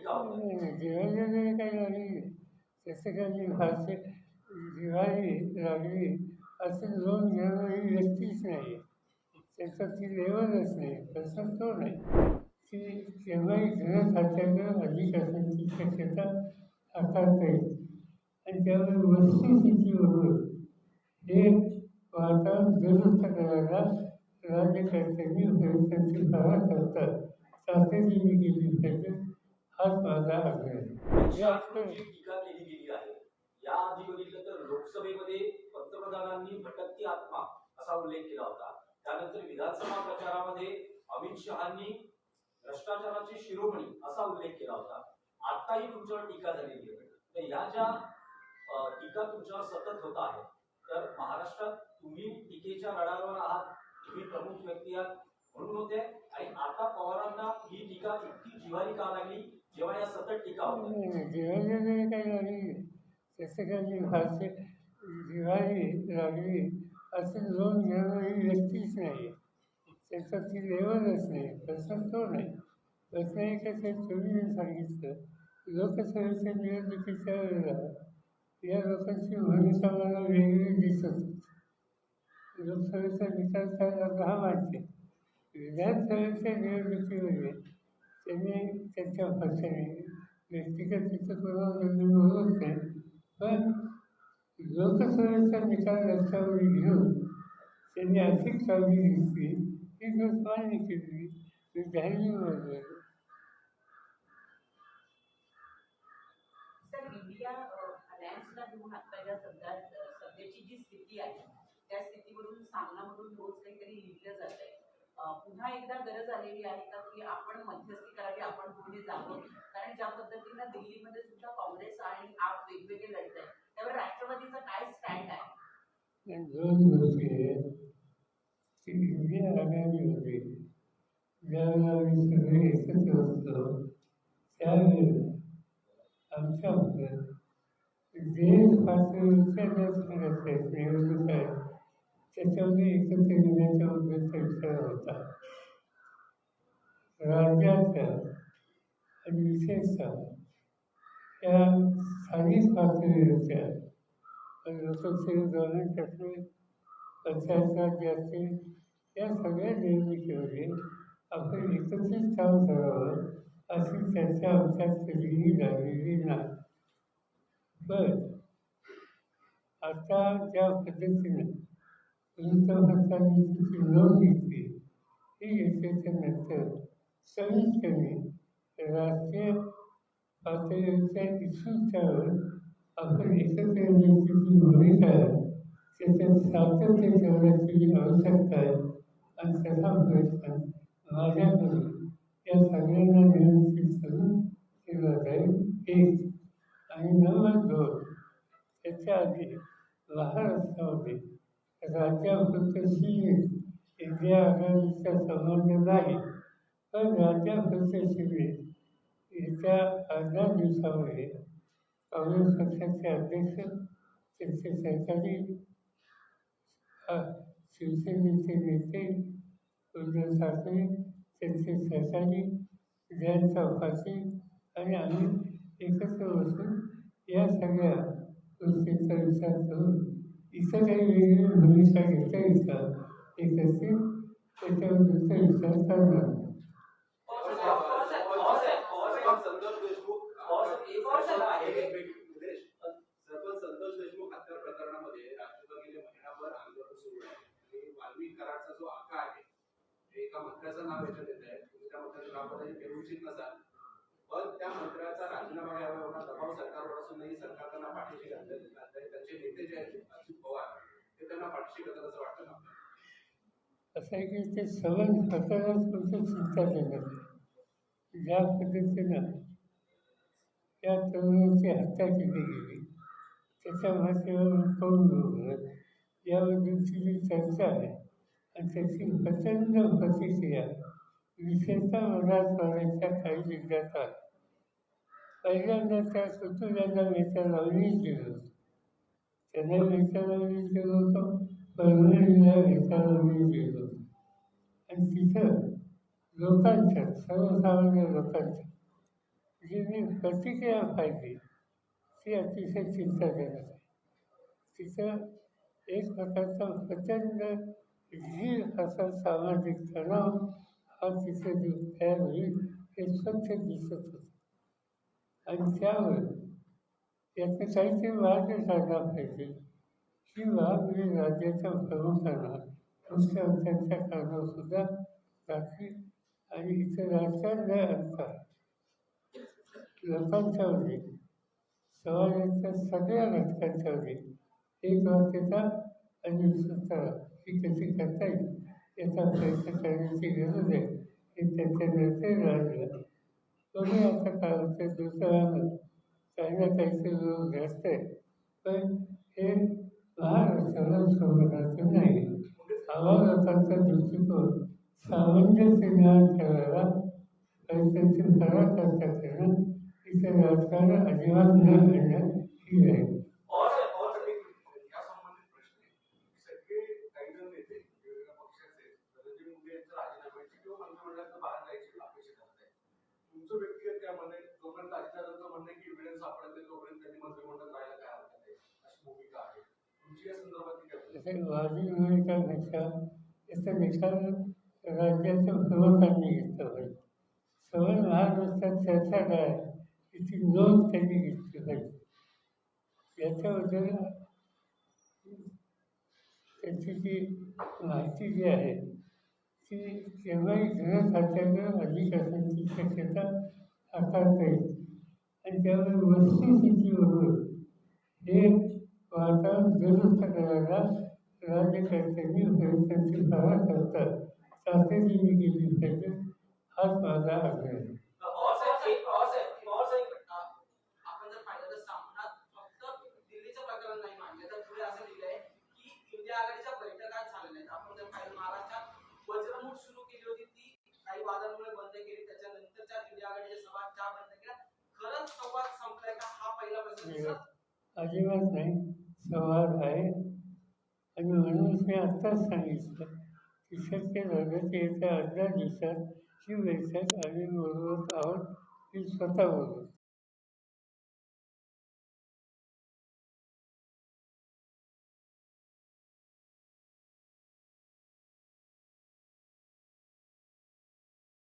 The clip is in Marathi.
टीका होते. नाही, नाही, दिवाळी काही लागली तसं काही फारसे दिवाळी लागली असं लोन घेणं ही व्यक्तीच नाही. त्याचा ती लेवलच नाही, तसं तो नाही. ती केव्हाही घरं खात्याकडं अधिक असण्याची शक्यता आकारता येईल. आणि त्यामुळे वस्तुस्थितीवरून हे वातावरण दुरुस्त करायला राज्यकर्त्यांनी प्रयत्नांची फार करतात. तातडीने केली पाहिजे हाच माझा आग्रह आहे. जी टीका केली गेली आहे, याआधी बघितलं तर लोकसभेमध्ये पंतप्रधानांनी भटकती आत्मा असा उल्लेख केला होता. त्यानंतर विधानसभा प्रचारामध्ये अमित शहांनी भ्रष्टाचाराची शिरोमणी असा उल्लेख केला होता. आताही तुमच्यावर टीका झालेली आहे. तर या ज्या टीका तुमच्यावर सतत होत आहे, तर महाराष्ट्रात तुम्ही टीकेच्या रडारवर आहात, तुम्ही प्रमुख व्यक्ती आहात म्हणून होते, आणि आता पवारांना ही टीका इतकी जिव्हारी का लागली जेव्हा या सतत टीका होतात? नाही, नाही, दिवाळी काही लागली तसं काही फारसे दिवाळी लागली असं लोन घेणं ही व्यक्तीच नाही. त्याचा ती लेवलच नाही, तसं तो नाही. प्रश्न एकच आहे, तुम्ही सांगितलं लोकसभेच्या निवडणुकीच्या वेळेला या लोकांची भूमिका मला वेगळी दिसत होती. लोकसभेचा निकाल त्याला 10 मानते. विधानसभेच्या निवडणुकीमध्ये त्यांनी त्यांच्या भाषेने व्यक्तिगत तिथं कोणाला बोलत नाही, पण लोकसभेचा निकाल लक्षावर घेऊन त्यांनी अधिक काळजी घेतली, ही गोष्ट मान्य केली, मी धैर्य सर, इंडिया अलायन्सला घेऊन आता ज्या सध्याची जी स्थिती आहे त्या स्थितीवरून सामनामधून रोज काहीतरी लिहिलं जात आहे. पुन्हा एकदा गरज आलेली आहे का की आपण मध्यस्थी करावी, आपण पुढे जावं? कारण ज्या पद्धतीनं दिल्लीमध्ये सुद्धा काँग्रेस आणि आप वेगवेगळे लढत आहेत, त्यावर राष्ट्रवादीचा काय स्टँड आहे? दोन गोष्टी आहेत की इंडिया आघाडीमध्ये ज्यावेळेला आम्ही सगळे एकत्र असतो त्यावेळेला आमच्या देश पातळीवरच्या ज्या संघटना आहेत, निवडणूक आहेत, त्याच्यामध्ये एकत्र येण्याच्या मुद्द्याचा विचार होता. राज्याच्या आणि विशेषतः त्या स्थानिक पातळीवरच्या लोकसेवा गव्हर्नमेंटचे पंचायत राज जे असतील या सगळ्या निवडणुकीमध्ये आपण एकत्रित काम करावं अशी चर्चा आमच्यात कधीही झालेली नाही. पण आता ज्या पद्धतीनं वृत्तपत्रांनी तिची नोंद घेतली, ही घेतल्याच्या नंतर कमीत कमी राष्ट्रीय पातळीवरच्या इश्यूच्यावर आपण एकत्र येण्याची जी भूमिका आहे त्याच्यात सातत्य ठेवण्याची आवश्यकता आहे. आणि तसा प्रयत्न माझ्याकडून या सगळ्यांना नियंत्रित करून केला जाईल. एक आणि नंबर 2, त्याच्या आधी महाराष्ट्रामध्ये राज्यापुरतशी इंडिया आघाडीचा संबंध नाही, पण राज्यापुरतशी येत्या 15 दिवसामध्ये काँग्रेस पक्षाचे अध्यक्ष, त्यांचे सहकारी, शिवसेनेचे नेते उद्धव ठाकरे, त्यांचे सहकारी जयंत चौपाटी आणि आम्ही एकत्र बसून या सगळ्या गोष्टींचा विचार करून इथं काही वेगळी भूमिका घेता येता एकत्रित त्याच्याबद्दलचा विचार करणार. संतोष देशमुख हत्या प्रकरणामध्ये राष्ट्रवादी गेले महिनाभर आंदोलन सुरू आहे आणि वाल्मिक कराडचा जो आका आहे, एका मंत्र्याचं नाव याच्यात येत आहे, तुम्ही त्या मंत्र्याचं नाव कदाचित घेऊ इच्छित नसाल, पण त्या मंत्र्याचा राजीनामा घ्यावा एवढा दबाव सरकारवर असूनही सरकार त्यांना पाठीशी घालत, त्यांचे नेते जे आहेत अजित पवार ते त्यांना पाठीशी घालतात असं वाटतं ना? असं आहे की ते सवन हाताळाच तुमचं चिंता देणार. ज्या पद्धतीनं त्या तरुणाची हत्या केली गेली त्याच्या भाषेवर कौल बोलत याबद्दलची जी चर्चा आहे आणि त्याची प्रचंड प्रतिक्रिया विशेषतः मराठवाड्याच्या काही जिल्ह्यात आहे. पहिल्यांदा त्या सुतुल्यांना वेतन लावूनही गेलो होतो, त्यांना वेतन लावूनही गेलो होतो, परभणीला वेतन लावूनही गेलो होतो. आणि तिथं लोकांच्या सर्वसामान्य लोकांच्या जी मी प्रतिक्रिया पाहिली ती अतिशय चिंताजनक आहे. तिथं एक प्रकारचा प्रचंड जीव असा सामाजिक तणाव हा तिथे जो तयार होईल हे स्वच्छ दिसत होतं. आणि त्यावर यातनं काहीतरी मार्ग काढला पाहिजे किंवा मी राज्याच्या प्रमुखांना मुख्यमंत्र्यांच्या कानावर सुद्धा घातली आणि इथं राजकारण न आणता लोकांच्यामध्ये समाजाच्या सगळ्या घटकांच्यामध्ये एक वाक्यता आणि विश्वस्तता ही कशी करता येईल याचा प्रयत्न करण्याची गरज आहे हे त्यांच्या निर्णय राहिलं. कोणी आता काय होतं दुसऱ्यानं काही ना काहीतरी लोक घडत आहे पण हे महाराष्ट्राला सोबत नाही. आम्हाला लोकांचा दृष्टिकोन सामंजस्य ज्ञान ठेवायला पैशांची पराकाष्ठा करणं इथं राजकारण अजिबात न आणणं ही आहे. और या संबंधित प्रश्न आहे की सगळे काही जण नेते वेगवेगळ्या पक्षाचे धनंजय मुंडे यांचं राजीनाम्याची किंवा मंत्रिमंडळाचं बाहेर जायची अपेक्षा करत आहेत. तुमचं व्यक्तिगत काय म्हणणं आहे? जोपर्यंत अजितदादांचं म्हणणं आहे की एव्हिडन्स सापडत नाही तोपर्यंत त्यांनी मंत्रिमंडळ राहायला काय हरकत आहे अशी भूमिका आहे. तुमची या संदर्भातली काय भूमिका? तसे माझी भूमिकापेक्षा याचा निकाल राज्याच्या प्रमुखांनी घेतला पाहिजे. सवय महाराष्ट्रात चर्चा काय तिची नोंद त्यांनी घेतली पाहिजे. याच्याबद्दल त्याची जी माहिती जी आहे ती केव्हाही गृह खात्याकडं अधिक असण्याची शक्यता हाताळता येईल. आणि त्यामुळे वस्तुस्थितीवरून हे वातावरण दुरुस्त करायला राज्यकर्त्यांनी प्रयत्नांची फार करतात तातडीने केली पाहिजे हाच माझा आग्रह आहे. आपण जर पाहिलं तर सामनात फक्त दिल्लीचं प्रकरण नाही मांडलं तर पुढे असं लिहिलंय की इंडिया आघाडीच्या बैठका झाल्या नाहीत. आपण जर पाहिलं महाराष्ट्रात वज्रमुठ सुरू केली होती ती काही वादांमुळे बंद केली. त्याच्यानंतरच्या इंडिया आघाडीच्या सभा त्या बंद केल्या. खरंच संवाद संपलाय का हा पहिला प्रश्न. अजिबात नाही, संवाद आहे. आणि म्हणूनच मी आत्ताच सांगितलं की शक्य झालं की येत्या 18 दिवसात ही बैठक आम्ही बोलवत आहोत. मी स्वतः बोलवतो.